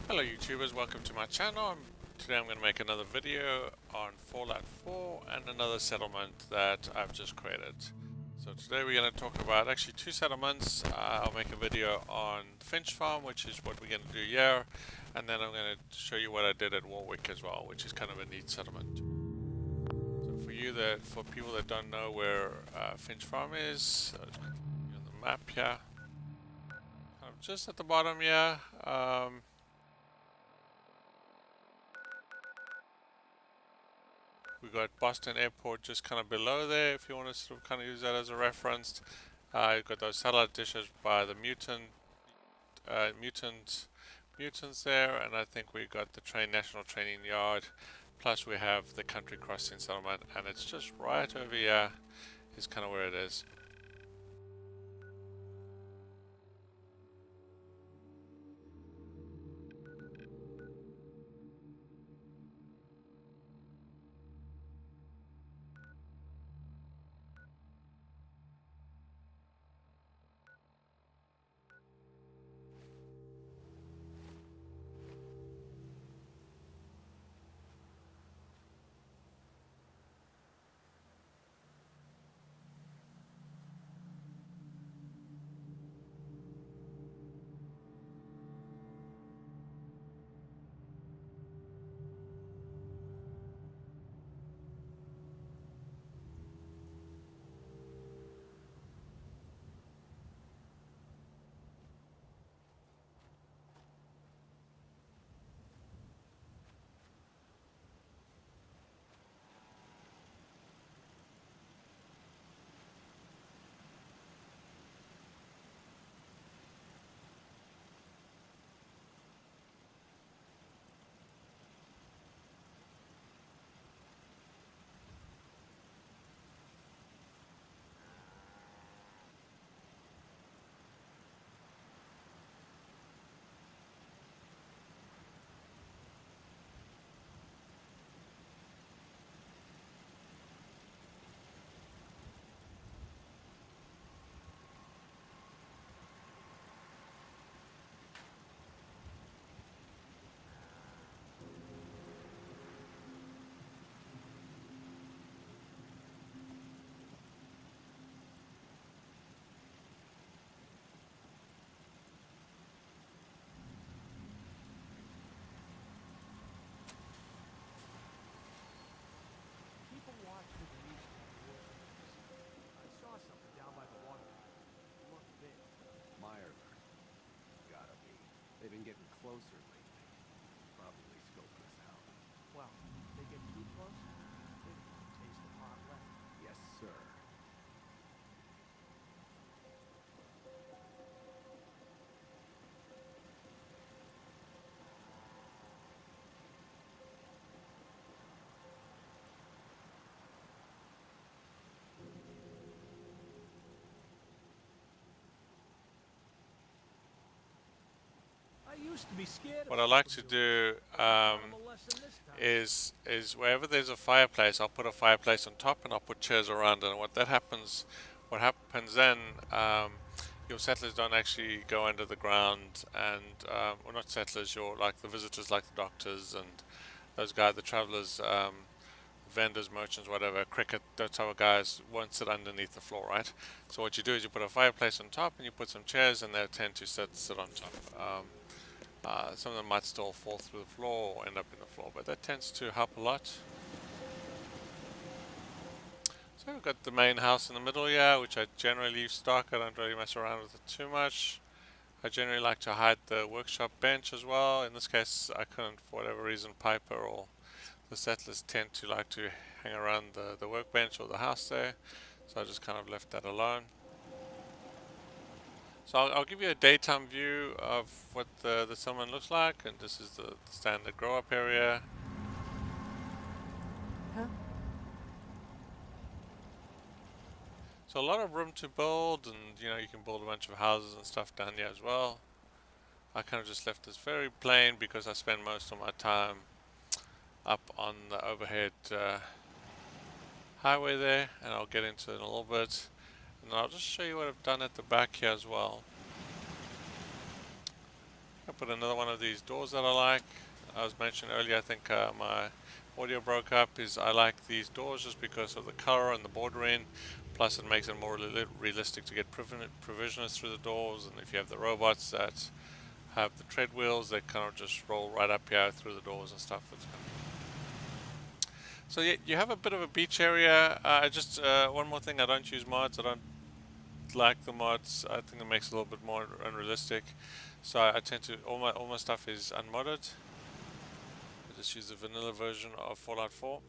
Hello YouTubers, welcome to my channel. Today I'm going to make another video on Fallout 4 and another settlement that I've just created. So today we're going to talk about actually two settlements. I'll make a video on Finch Farm, which is what we're going to do here, and then I'm going to show you what I did at Warwick as well, which is kind of a neat settlement. So for people that don't know where Finch Farm is, on the map here, just at the bottom here. We got Boston Airport just kind of below there, if you want to sort of kind of use that as a reference. You've got those satellite dishes by the mutants there, and I think we got the National Training Yard. Plus we have the Country Crossing Settlement, and it's just right over here is kind of where it is. They've been getting closer lately. Probably scoping us out. Well, if they get too close, they can taste the hot lead. Yes, sir. I used to be scared of What I like to do is wherever there's a fireplace, I'll put a fireplace on top and I'll put chairs around it. And what happens then, your settlers don't actually go under the ground, and well, not settlers, your like the visitors, like the doctors and those guys, the travelers, vendors, merchants, whatever, cricket, those type of guys won't sit underneath the floor, right? So what you do is you put a fireplace on top and you put some chairs, and they tend to sit on top. Some of them might still fall through the floor or end up in the floor, but that tends to help a lot. So we've got the main house in the middle here, which I generally leave stock. I don't really mess around with it too much. I generally like to hide the workshop bench as well. In this case, I couldn't, for whatever reason. Piper or the settlers tend to like to hang around the workbench or the house there, so I just kind of left that alone. So I'll give you a daytime view of what the settlement looks like, and this is the standard grow up area. Huh? So a lot of room to build, and you can build a bunch of houses and stuff down here as well. I kind of just left this very plain because I spend most of my time up on the overhead highway there, and I'll get into it in a little bit. And I'll just show you what I've done at the back here as well. I put another one of these doors that I like. I was mentioning earlier, I think my audio broke up, is I like these doors just because of the color and the bordering. Plus it makes it more realistic to get provisioners through the doors, and if you have the robots that have the tread wheels, they kind of just roll right up here through the doors and stuff. So yeah, you have a bit of a beach area. Just one more thing, I don't use mods. I don't like the mods. I think it makes it a little bit more unrealistic. So I tend to, all my stuff is unmodded. I just use the vanilla version of Fallout 4.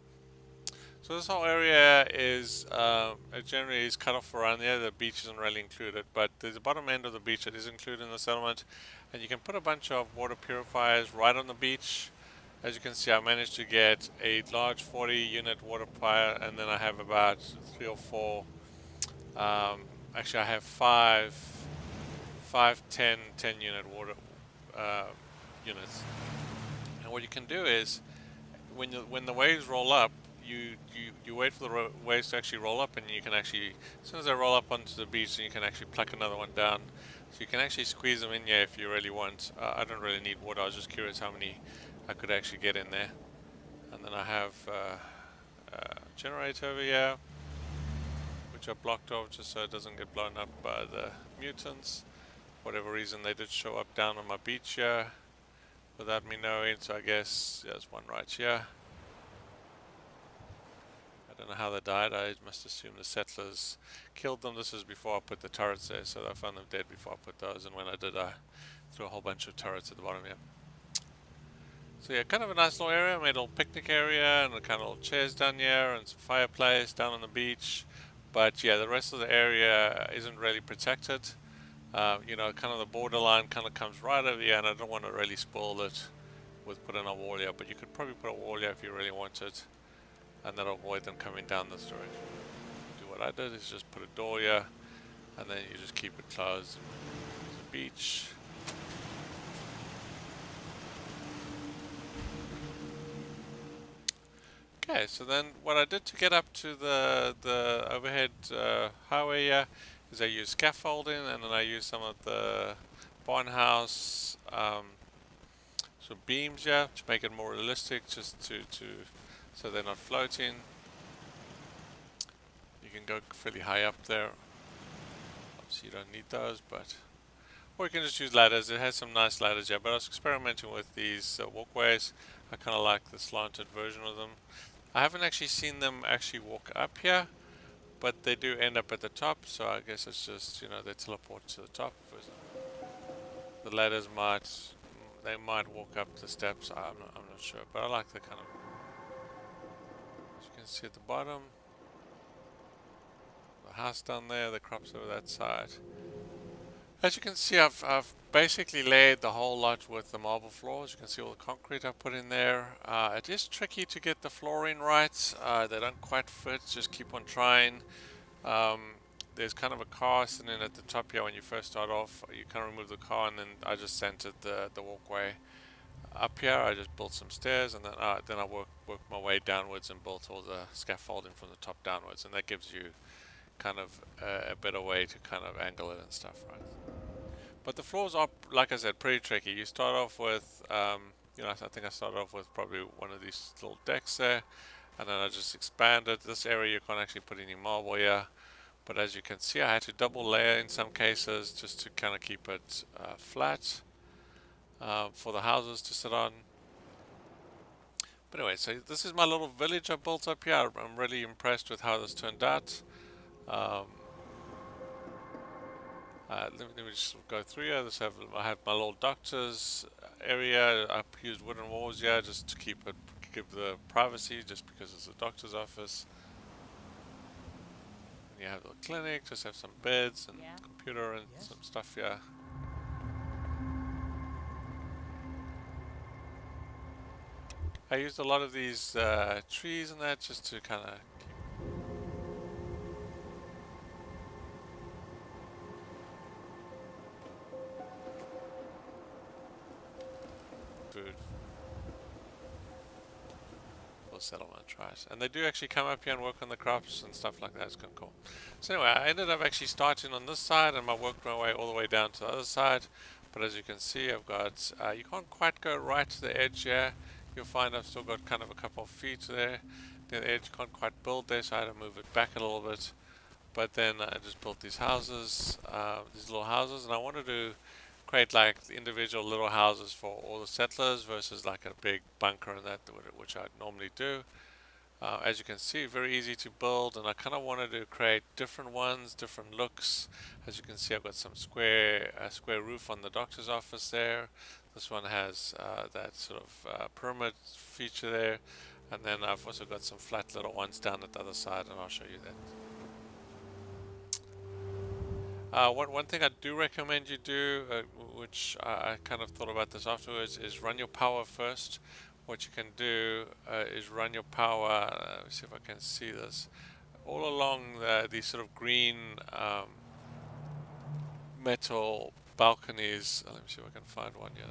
So this whole area is it generally is cut off around there. The beach isn't really included, but there's a bottom end of the beach that is included in the settlement, and you can put a bunch of water purifiers right on the beach. As you can see, I managed to get a large 40 unit water purifier, and then I have about 3 or 4. Actually, I have 5 10 unit water units. And what you can do is, when the waves roll up, you wait for the waves to actually roll up, and you can actually, as soon as they roll up onto the beach, you can actually pluck another one down. So you can actually squeeze them in here if you really want. I don't really need water. I was just curious how many I could actually get in there. And then I have a generator over here, which I blocked off just so it doesn't get blown up by the mutants. For whatever reason, they did show up down on my beach here without me knowing, so I guess there's one right here. I don't know how they died. I must assume the settlers killed them. This is before I put the turrets there, so I found them dead before I put those, and when I did, I threw a whole bunch of turrets at the bottom here. So yeah, kind of a nice little area. I made a little picnic area and a kind of little chairs down here and some fireplace down on the beach. But yeah, the rest of the area isn't really protected. You know, kind of the borderline kind of comes right over here, and I don't want to really spoil it with putting a wall here, but you could probably put a wall here if you really wanted, and that'll avoid them coming down this direction. Do what I did is just put a door here, and then you just keep it closed. There's a beach. Okay, so then what I did to get up to the overhead highway here is I used scaffolding, and then I used some of the barn house beams here to make it more realistic, just to so they're not floating. You can go fairly high up there. Obviously you don't need those, but or you can just use ladders. It has some nice ladders here, but I was experimenting with these walkways. I kind of like the slanted version of them. I haven't actually seen them actually walk up here, but they do end up at the top, so I guess it's just, you know, they teleport to the top. The ladders they might walk up the steps. I'm not sure, but I like the kind of, as you can see at the bottom, the house down there, the crops over that side. As you can see, I've basically laid the whole lot with the marble floors. You can see all the concrete I put in there. It is tricky to get the flooring right. They don't quite fit. Just keep on trying. There's kind of a car sitting at the top here when you first start off. You kind of remove the car, and then I just centered the walkway up here. I just built some stairs, and then I worked my way downwards and built all the scaffolding from the top downwards, and that gives you kind of a better way to kind of angle it and stuff, right? But the floors are, like I said, pretty tricky. You start off with, you know, I think I started off with probably one of these little decks there, and then I just expanded. This area you can't actually put any marble here, but as you can see, I had to double layer in some cases just to kind of keep it flat for the houses to sit on. But anyway, so this is my little village I built up here. I'm really impressed with how this turned out. Let me just go through here. I have my little doctor's area. I used wooden walls here just to give the privacy, just because it's a doctor's office. And you have the clinic, just have some beds and computer and some stuff here. I used a lot of these trees and that just to kind of food for settlement, right? And they do actually come up here and work on the crops and stuff like that. It's kind of cool. So anyway, I ended up actually starting on this side, and I worked my way all the way down to the other side. But as you can see, I've got, you can't quite go right to the edge here. You'll find I've still got kind of a couple of feet there. The edge can't quite build there, so I had to move it back a little bit. But then I just built these houses, these little houses, and I wanted to create like individual little houses for all the settlers versus like a big bunker and that, which I'd normally do. As you can see, very easy to build, and I kind of wanted to create different ones, different looks. As you can see, I've got some square roof on the doctor's office there. This one has that sort of pyramid feature there, and then I've also got some flat little ones down at the other side, and I'll show you that. One thing I do recommend you do, which I kind of thought about this afterwards, is run your power first. What you can do is run your power, let me see if I can see this, all along these sort of green metal balconies. Let me see if I can find one here.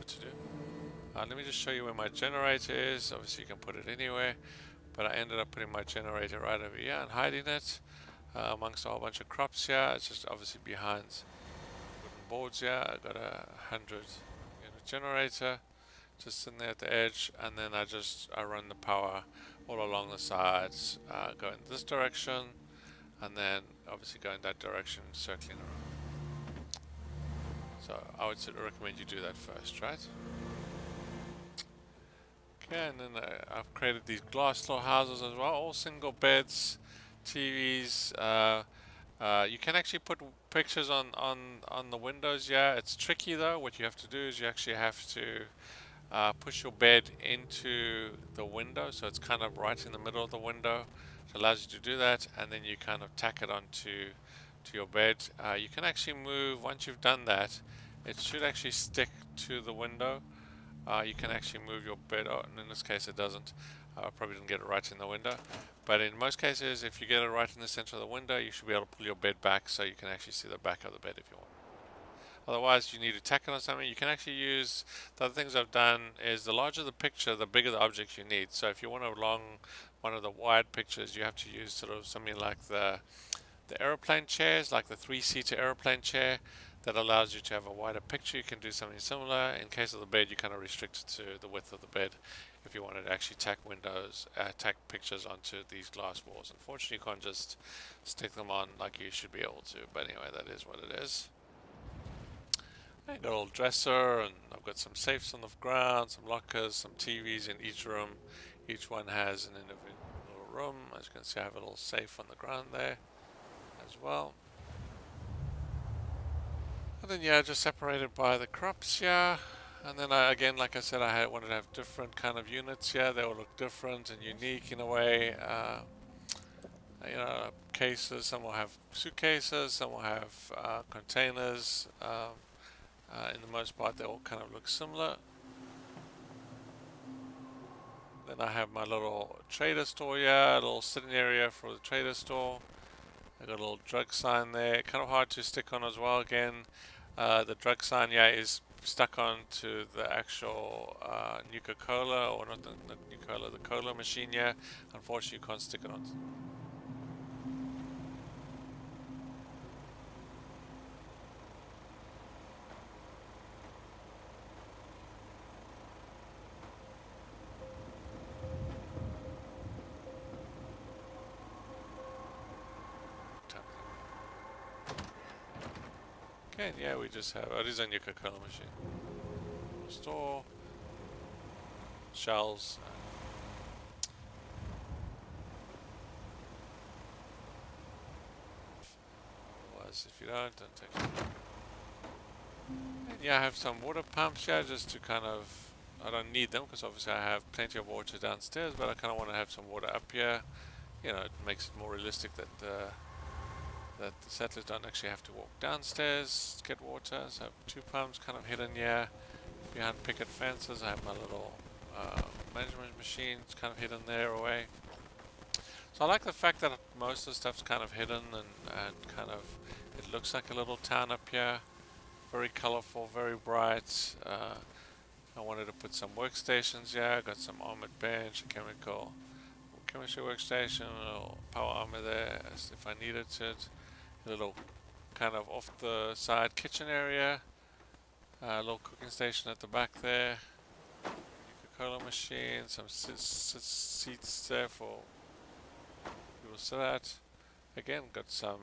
To do. Let me just show you where my generator is. Obviously you can put it anywhere, but I ended up putting my generator right over here and hiding it amongst a whole bunch of crops here. It's just obviously behind wooden boards here. I got a 100-unit generator just in there at the edge, and then I run the power all along the sides, go in this direction, and then obviously go in that direction, circling around. So I would sort of recommend you do that first, right? Okay, and then I've created these glass little houses as well, all single beds, TVs. You can actually put pictures on the windows. Yeah, it's tricky though. What you have to do is you actually have to push your bed into the window, so it's kind of right in the middle of the window. It allows you to do that, and then you kind of tack it onto your bed. You can actually move, once you've done that, it should actually stick to the window. You can actually move your bed, and in this case it doesn't. I probably didn't get it right in the window, but in most cases, if you get it right in the center of the window, you should be able to pull your bed back so you can actually see the back of the bed if you want. Otherwise, you need to tack it on something. You can actually use, the other things I've done is, the larger the picture, the bigger the objects you need. So if you want one of the wide pictures, you have to use sort of something like the aeroplane chairs, like the 3-seater aeroplane chair, that allows you to have a wider picture. You can do something similar. In case of the bed, you kind of restrict it to the width of the bed if you wanted to actually tack pictures onto these glass walls. Unfortunately, you can't just stick them on like you should be able to, but anyway, that is what it is. I got a little dresser, and I've got some safes on the ground, some lockers, some TVs in each room. Each one has an individual room. As you can see, I have a little safe on the ground there as well. And then yeah, just separated by the crops here. And then again, like I said, I wanted to have different kind of units here. They all look different and unique in a way. You know, cases. Some will have suitcases. Some will have containers. In the most part, they all kind of look similar. Then I have my little trader store here, a little sitting area for the trader store. I got a little drug sign there, kind of hard to stick on as well. Again, the drug sign, yeah, is stuck onto the actual Nuka-Cola, or not the Nuka-Cola, the cola machine. Yeah, unfortunately, you can't stick it on. Okay, yeah, we just have, it is a Nuka-Cola machine. Store, shells. Otherwise, if you don't take it. And yeah, I have some water pumps here just to kind of, I don't need them because obviously I have plenty of water downstairs, but I kind of want to have some water up here. you know, it makes it more realistic that that the settlers don't actually have to walk downstairs to get water. So I have 2 pumps kind of hidden here behind picket fences. I have my little management machines kind of hidden there away. So I like the fact that most of the stuff's kind of hidden and kind of, it looks like a little town up here. Very colorful, very bright. I wanted to put some workstations here. Got some armored bench, a chemistry workstation, a little power armor there as if I needed it. A little kind of off the side kitchen area. A little cooking station at the back there. Coca-Cola machine, some seats there for people to sit at. Again, got some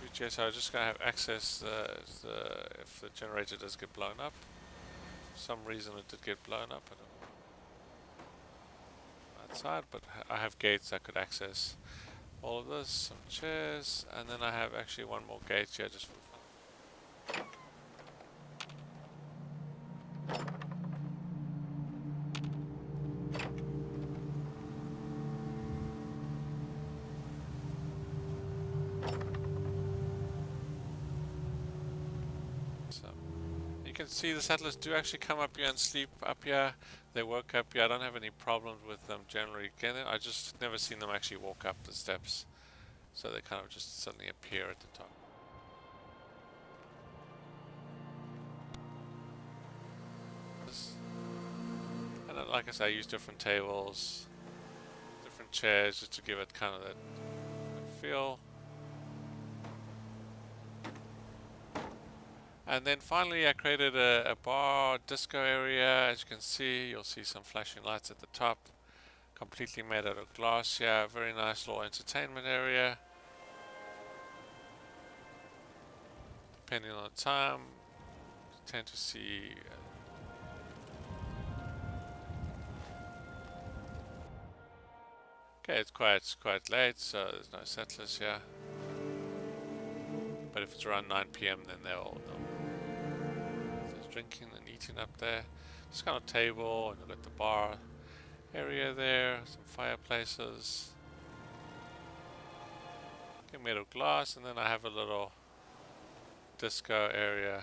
future, so I'm just going to have access if the generator does get blown up. For some reason it did get blown up. I don't know outside, but I have gates that could access all of this. Some chairs, and then I have actually one more gate here just for fun. You can see the settlers do actually come up here and sleep up here. They work up here. I don't have any problems with them generally. Again, I just never seen them actually walk up the steps. So they kind of just suddenly appear at the top. And then, like I say, I use different tables, different chairs just to give it kind of that feel. And then finally I created a bar disco area. As you can see, you'll see some flashing lights at the top. Completely made out of glass here. Very nice little entertainment area. Depending on the time, you tend to see okay, it's quite late, so there's no settlers here. But if it's around 9 PM, then they'll there's drinking and eating up there. Just kind of table, and we've got the bar area there, some fireplaces. Okay, made of glass, and then I have a little disco area.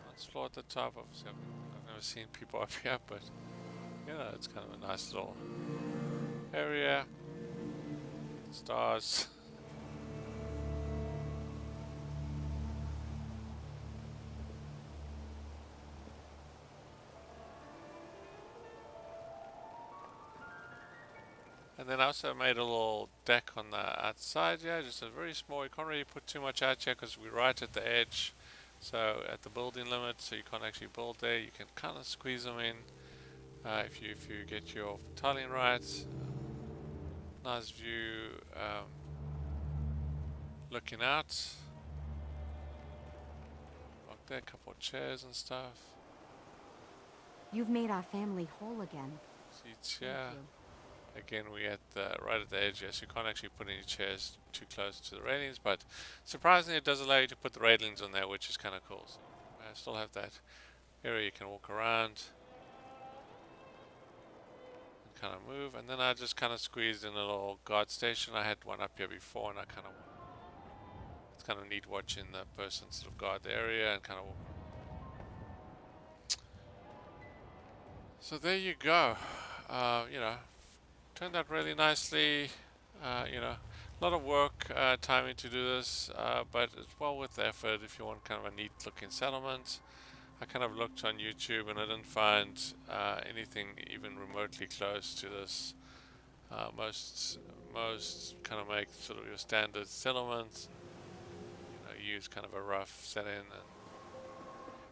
Dance floor at the top. Obviously, I've never seen people up here, but you know, it's kind of a nice little area. Stars. And then I also made a little deck on the outside here, just a very small. You can't really put too much out here because we're right at the edge, so at the building limit, so you can't actually build there. You can kind of squeeze them in if you get your tiling right. Nice view, looking out. Up there, a couple of chairs and stuff. You've made our family whole again. Seats Thank here. you. Again, we're at right at the edge, yes. You can't actually put any chairs too close to the railings, but surprisingly, it does allow you to put the railings on there, which is kind of cool. So I still have that area you can walk around and kind of move. And then I just kind of squeezed in a little guard station. I had one up here before, and it's kind of neat watching the person sort of guard the area and kind of. So there you go. You know. Turned out really nicely. You know, a lot of work, timing to do this, but it's well worth the effort if you want kind of a neat looking settlement. I kind of looked on YouTube and I didn't find anything even remotely close to this. Most kind of make sort of your standard settlements. You know, use kind of a rough setting,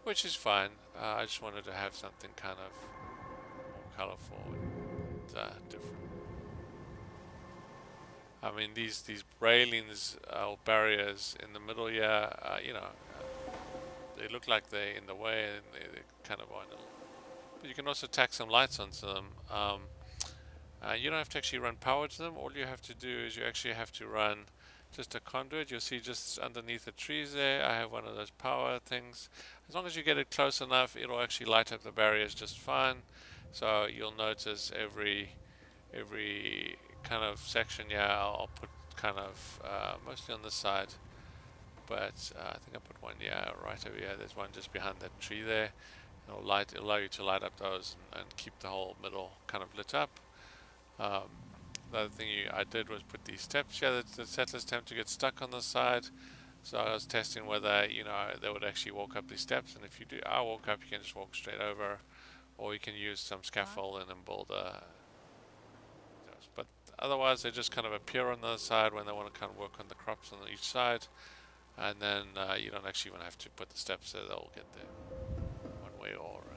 which is fine. I just wanted to have something kind of more colorful and different. I mean, these railings or barriers in the middle here, you know, they look like they're in the way, and they kind of are. But you can also tack some lights onto them. You don't have to actually run power to them. All you have to do is you actually have to run just a conduit. You'll see just underneath the trees there, I have one of those power things. As long as you get it close enough, it'll actually light up the barriers just fine. So you'll notice every every kind of section. Yeah, I'll put kind of mostly on this side, but I think I put one, yeah, right over here. There's one just behind that tree there. It'll allow you to light up those and keep the whole middle kind of lit up. The other thing I did was put these steps here that the settlers tend to get stuck on the side. So I was testing whether, you know, they would actually walk up these steps, and if you do I walk up, you can just walk straight over, or you can use some scaffolding and build a. But otherwise, they just kind of appear on the other side when they want to kind of work on the crops on each side, and then you don't actually even have to put the steps there; they'll get there one way or another.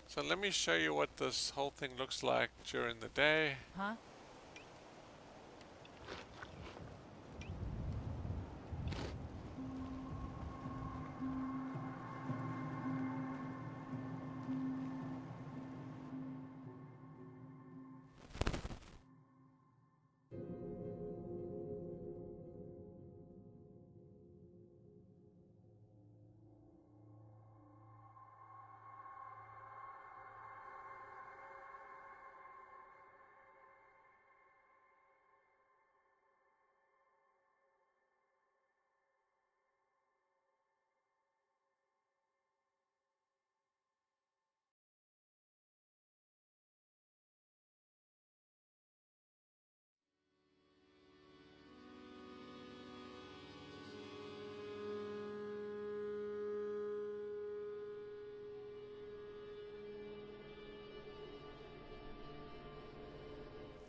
So let me show you what this whole thing looks like during the day. Huh?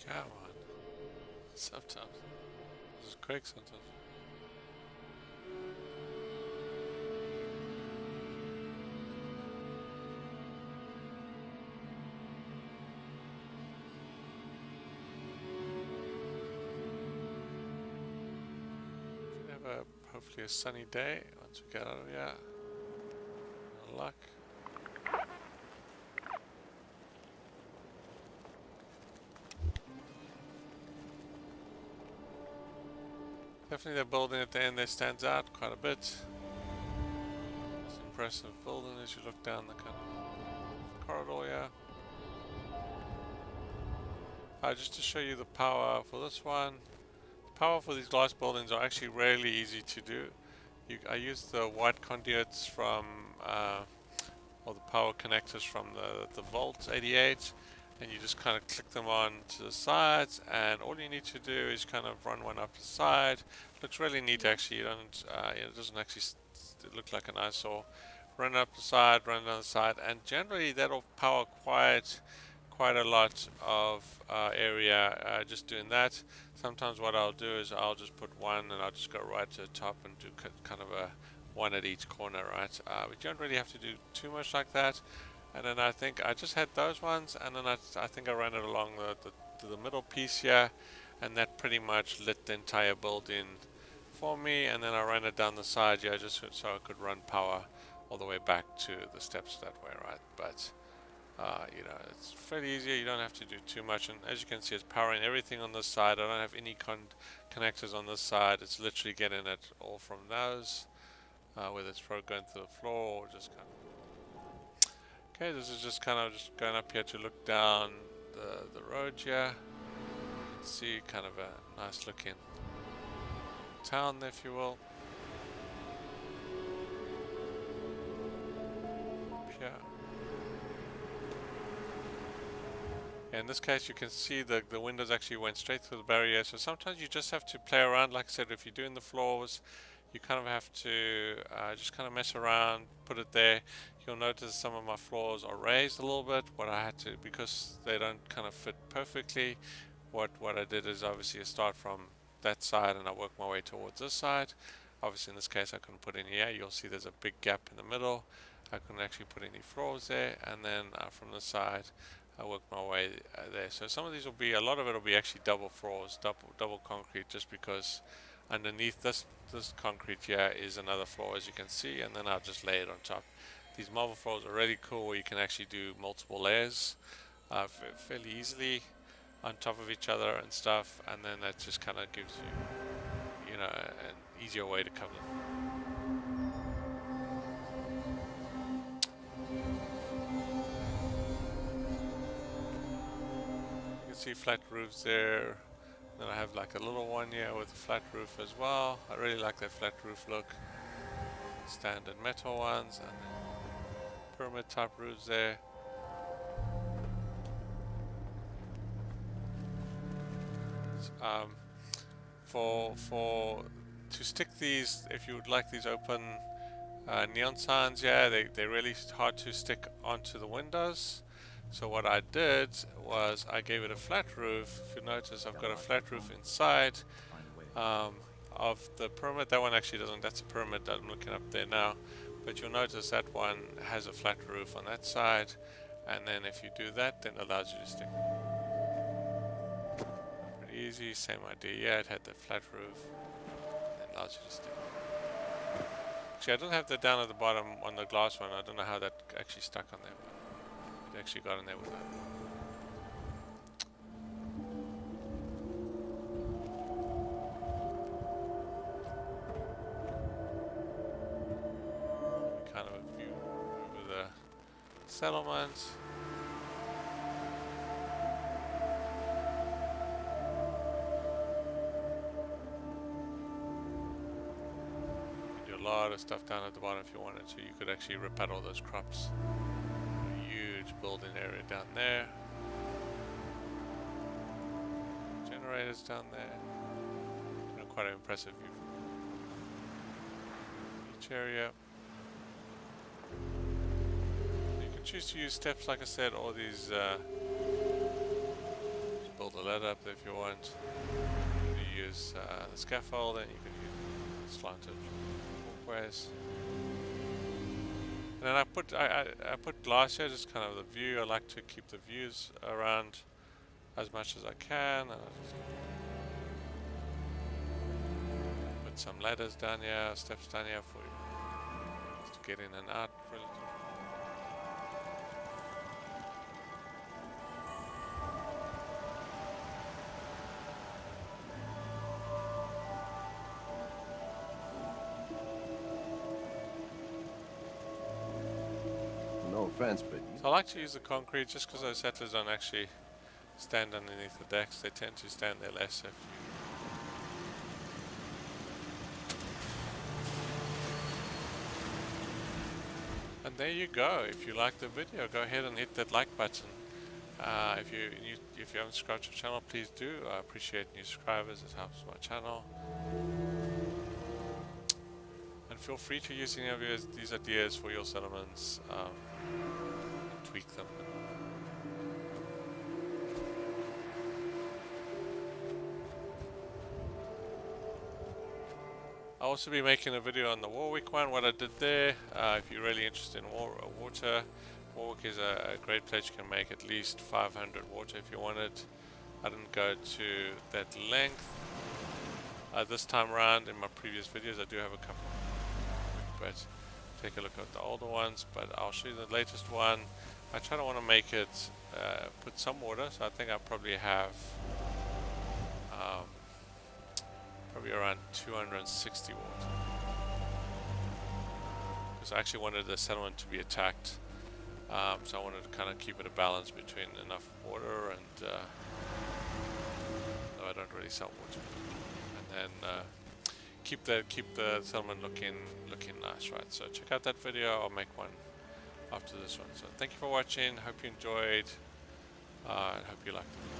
Come on. Sometimes. This is quick sometimes. Should have hopefully a sunny day once we get out of here. No luck. Definitely the building at the end there stands out quite a bit. It's an impressive building as you look down the kind of corridor here. Just to show you the power for this one. The power for these glass buildings are actually really easy to do. I use the white conduits from, or the power connectors from the Volt 88. And you just kind of click them on to the sides, and all you need to do is kind of run one up the side. Looks really neat actually. You don't, it doesn't actually look like an eyesore. Run up the side, run down the side, and generally that'll power quite a lot of area just doing that. Sometimes what I'll do is I'll just put one, and I'll just go right to the top and do kind of a one at each corner, right? We don't really have to do too much like that. And then I think I just had those ones, and then I think I ran it along the middle piece here, and that pretty much lit the entire building for me. And then I ran it down the side, yeah, just so I could run power all the way back to the steps that way, right? But you know, it's fairly easy. You don't have to do too much, and as you can see, it's powering everything on this side. I don't have any connectors on this side. It's literally getting it all from those, whether it's going through the floor or just kind of. Okay, this is just kind of just going up here to look down the road here. You can see kind of a nice looking town, if you will. Here. In this case, you can see the windows actually went straight through the barrier. So sometimes you just have to play around. Like I said, if you're doing the floors, you kind of have to just kind of mess around, put it there. You'll notice some of my floors are raised a little bit. What I had to, because they don't kind of fit perfectly, what I did is obviously I start from that side and I work my way towards this side. Obviously in this case I couldn't put any here. You'll see there's a big gap in the middle. I couldn't actually put any floors there, and then from the side I work my way there. So some of these will be, a lot of it will be actually double floors, double concrete, just because underneath this concrete here is another floor, as you can see, and then I'll just lay it on top. These marble floors are really cool where you can actually do multiple layers fairly easily on top of each other and stuff, and then that just kind of gives you, you know, an easier way to cover. see flat roofs there. Then I have like a little one here with a flat roof as well. I really like that flat roof look. Standard metal ones and then pyramid type roofs there. To stick these, if you would like these open neon signs, yeah, they're really hard to stick onto the windows. So what I did was I gave it a flat roof. If you notice, I've got a flat roof inside of the pyramid. That one actually doesn't. That's a pyramid that I'm looking up there now. But you'll notice that one has a flat roof on that side. And then if you do that, then it allows you to stick. Pretty easy. Same idea. Yeah, it had the flat roof. And it allows you to stick. Actually, I don't have that down at the bottom on the glass one. I don't know how that actually stuck on there. But it actually got in there with that. Kind of a view over the settlement. You do a lot of stuff down at the bottom if you wanted to. You could actually rip out all those crops. A huge building area down there. Generators down there. You know, quite an impressive view. Beach area. You can choose to use steps, like I said, or these. Just build a ladder up there if you want. You use the scaffold, and you can use slanted walkways. And then I put glass here, just kind of the view. I like to keep the views around as much as I can. And I just put some ladders down here, steps down here for you just to get in and out. No offense, but So I like to use the concrete just because those settlers don't actually stand underneath the decks. They tend to stand there less. And there you go. If you like the video, go ahead and hit that like button. If you haven't subscribed to the channel, please do. I appreciate new subscribers. It helps my channel. And feel free to use any of these ideas for your settlements. Tweak them. I'll also be making a video on the Warwick one, what I did there. If you're really interested in water, Warwick is a great place. You can make at least 500 water if you wanted. I didn't go to that length this time around. In my previous videos I do have a couple, but take a look at the older ones. But I'll show you the latest one. I try to want to make it put some water, so I think I probably have probably around 260 water, because I actually wanted the settlement to be attacked, so I wanted to kind of keep it a balance between enough water and no, I don't really sell water, and then keep the settlement looking nice, right? So check out that video. I'll make one after this one. So thank you for watching. Hope you enjoyed and hope you liked it.